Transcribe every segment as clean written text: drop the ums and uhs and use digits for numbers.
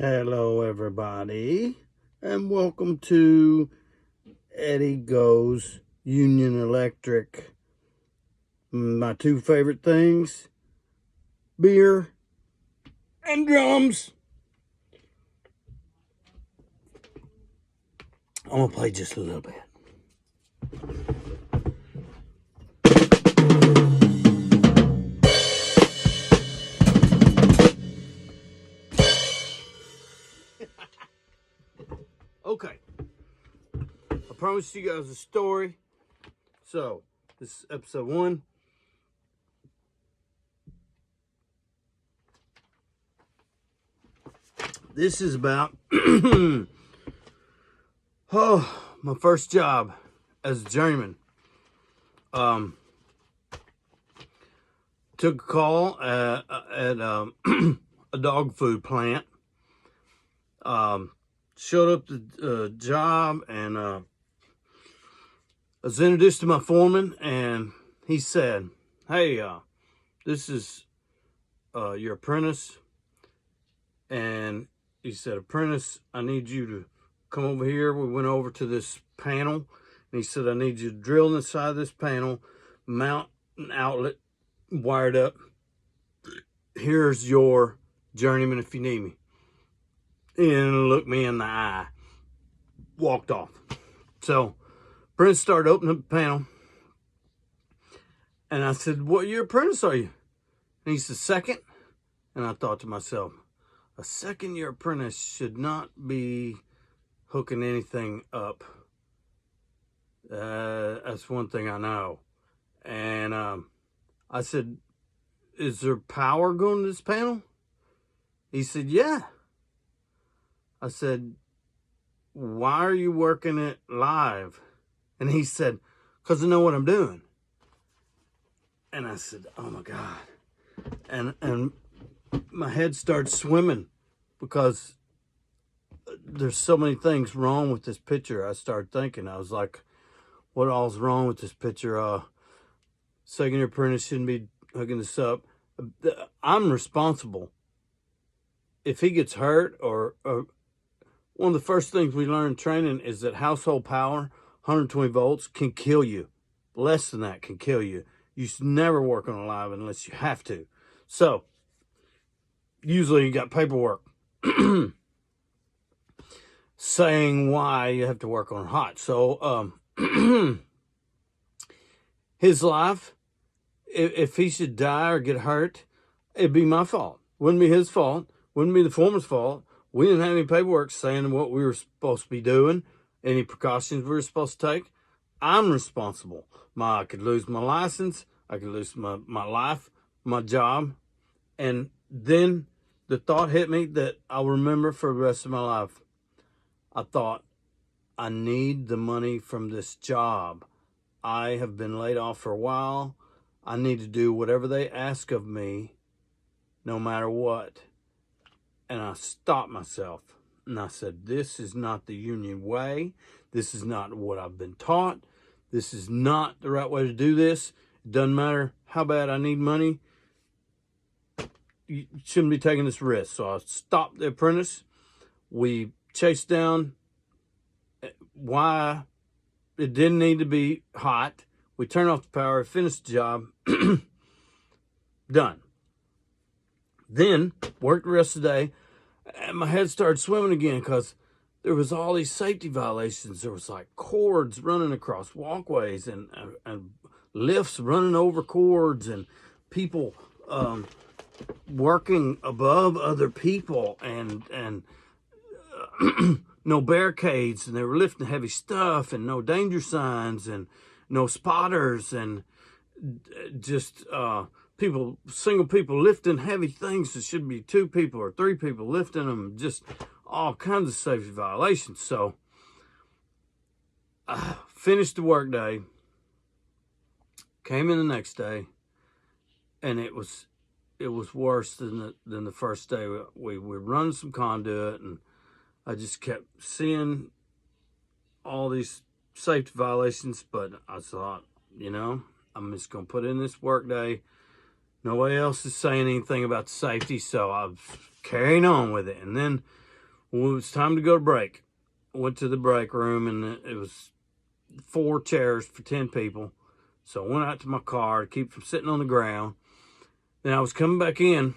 Hello, everybody, and welcome to Eddie Goes Union Electric. My two favorite things, beer and drums. I'm going to play just a little bit. Okay, I promised you guys a story. So, this is episode 1. This is about my first job as a journeyman. Took a call at a dog food plant. Showed up the job, and I was introduced to my foreman, and he said, "Hey, this is your apprentice." And he said, "Apprentice, I need you to come over here." We went over to this panel, and he said, "I need you to drill inside this panel, mount an outlet, wired up. Here's your journeyman if you need me." And looked me in the eye. Walked off. So Prince started opening up the panel, and I said, "What year apprentice are you?" And he said, "Second." And I thought to myself, a second-year apprentice should not be hooking anything up. That's one thing I know. And I said, "Is there power going to this panel?" He said, "Yeah." I said, "Why are you working it live?" And he said, "Because I know what I'm doing." And I said, "Oh my God." And my head started swimming because there's so many things wrong with this picture. I started thinking, I was like, what all's wrong with this picture? Second-year apprentice shouldn't be hooking this up. I'm responsible. If he gets hurt, or one of the first things we learn in training is that household power, 120 volts, can kill you. Less than that can kill you. You should never work on a live unless you have to. So, usually you got paperwork saying why you have to work on hot. So, his life, if he should die or get hurt, it'd be my fault. Wouldn't be his fault. Wouldn't be the foreman's fault. We didn't have any paperwork saying what we were supposed to be doing, any precautions we were supposed to take. I'm responsible. I could lose my license. I could lose my life, my job. And then the thought hit me that I'll remember for the rest of my life. I thought, I need the money from this job. I have been laid off for a while. I need to do whatever they ask of me, no matter what. And I stopped myself, and I said, this is not the union way. This is not what I've been taught. This is not the right way to do this. It doesn't matter how bad I need money. You shouldn't be taking this risk. So I stopped the apprentice. We chased down why it didn't need to be hot. We turned off the power, finished the job, done. Then worked the rest of the day, and my head started swimming again because there was all these safety violations. There was like cords running across walkways, and lifts running over cords, and people working above other people, and no barricades, and they were lifting heavy stuff, and no danger signs, and no spotters, and just single people lifting heavy things that should be 2 people or 3 people lifting them, just all kinds of safety violations. So I finished the work day, came in the next day, and it was worse than the first day. We were running some conduit, and I just kept seeing all these safety violations, but I thought, I'm just going to put in this work day. Nobody else is saying anything about the safety, so I was carrying on with it. And then When it was time to go to break, I went to the break room, and it was 4 chairs for 10 people. So I went out to my car to keep from sitting on the ground. Then I was coming back in,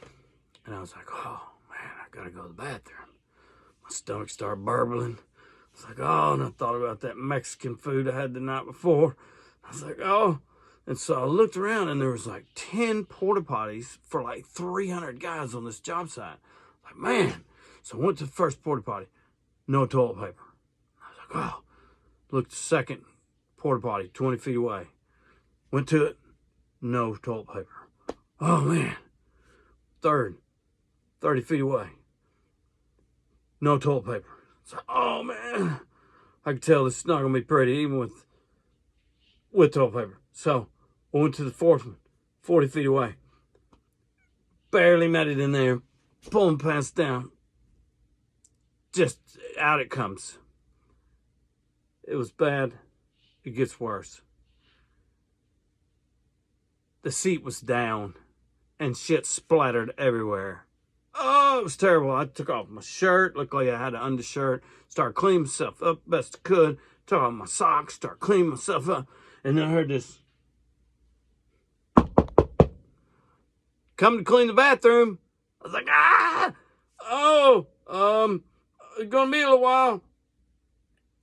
and I was like, oh, man, I got to go to the bathroom. My stomach started burbling. I was like, oh, and I thought about that Mexican food I had the night before. I was like, oh. And so I looked around, and there was like 10 porta potties for like 300 guys on this job site. Like, man. So I went to the first porta potty. No toilet paper. I was like, oh. Looked at the second porta potty, 20 feet away. Went to it. No toilet paper. Oh, man. Third, 30 feet away. No toilet paper. So, oh, man. I could tell this is not going to be pretty, even with toilet paper. So I went to the fourth one, 40 feet away. Barely made it in there. Pulling pants down. Just out it comes. It was bad. It gets worse. The seat was down and shit splattered everywhere. Oh, it was terrible. I took off my shirt. Looked like I had an undershirt. Started cleaning myself up best I could. Took off my socks. Started cleaning myself up. And then I heard this. Come to clean the bathroom. I was like, ah! Oh, it's going to be a little while.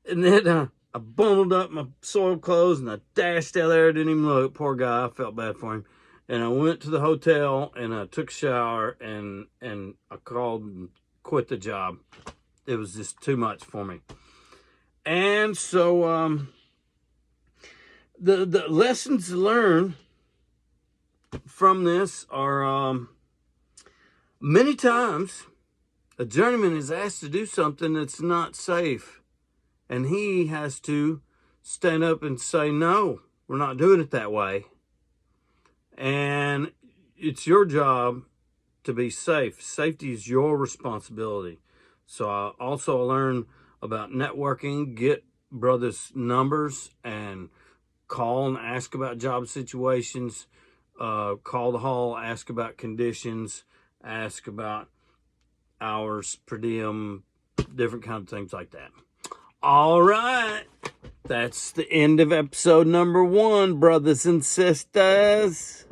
And then I bundled up my soiled clothes and I dashed out there. Didn't even look. Poor guy. I felt bad for him. And I went to the hotel and I took a shower and I called and quit the job. It was just too much for me. And so the lessons learned from this are many times a journeyman is asked to do something that's not safe. And he has to stand up and say, no, we're not doing it that way. And it's your job to be safe. Safety is your responsibility. So I also learned about networking, get brothers' numbers, and call and ask about job situations. Call the hall, ask about conditions, ask about hours, per diem, different kind of things like that. All right. That's the end of episode number 1, brothers and sisters.